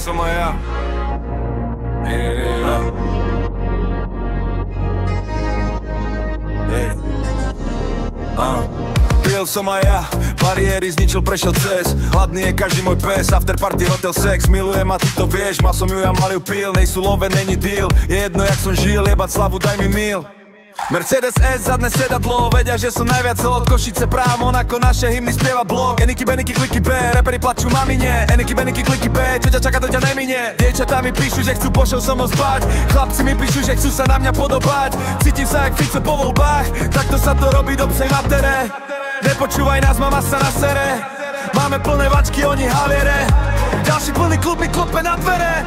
som aj ja. Pil som aj ja, bariéry zničil, prešiel cez. Hladný je každý môj pes, afterparty, hotel, sex. Milujem a ty to vieš, mal som ju, ja mal ju pil. Nej sú love, není deal, je jedno jak som žil. Jebať slavu, daj mi mil. Mercedes S, zadné sedadlo, vedia, že som najviac od Košice, Praha, Monako, naše hymny spieva blog. Eniky, beniky, kliky B, reperi plačú mamine. Eniky, beniky, kliky B, čo ťa čaká, to ťa nemine. Dievčatá mi píšu, že chcú pošel so mnou spať. Chlapci mi píšu, že chcú sa na mňa podobať. Cítim sa jak Fico po voľbách, takto sa to robí do psej matere. Nepočúvaj nás, mama sa nasere. Máme plné vačky, oni haviere. Ďalší plný klub mi klope na dvere.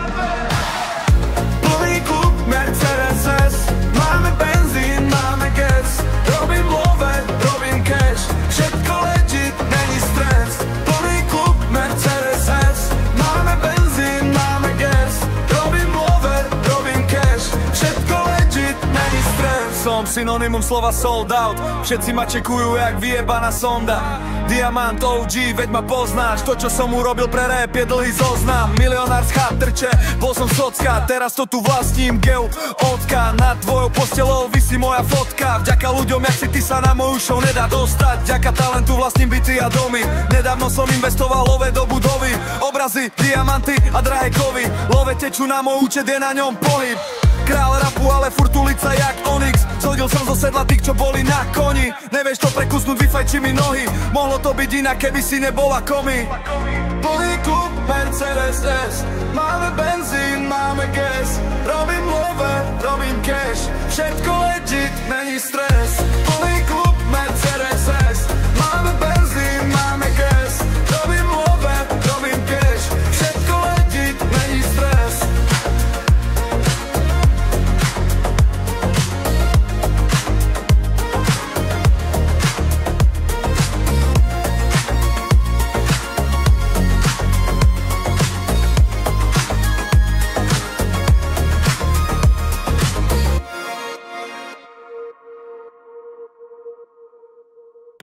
Plný klub, Mercedes S. Máme benzín, máme gas. Robím love, robím cash. Všetko legit, není stres. Plný klub, Mercedes S. Máme benzín, máme gas. Robím love, robím cash. Všetko legit, není stres. Som synonymum slova sold out. Všetci ma čekujú jak vyjebaná sonda. Diamant OG, veď ma poznáš. To čo som urobil pre rap je dlhý zoznam. Milionár z chatrče, bol som socka. Teraz to tu vlastním, geu, odka. Nad tvojou postelou visí moja fotka. Vďaka ľuďom jak si ty sa na moju show nedá dostať. Vďaka talentu vlastním byty a domy. Nedávno som investoval love do budovy. Obrazy, diamanty a drahé kovy. Love tečú na môj účet, je na ňom pohyb. Král rapu, ale furt ulica jak Onyx. Zhodil som zo sedla tých, čo boli na koni. Nevieš to prekusnúť, vyfajči mi nohy. Mohlo to byť inak, keby si nebola komi. Plný klub, Mercedes S. Máme benzín, máme gas. Robím love, robím cash. Všetko legit, není stres.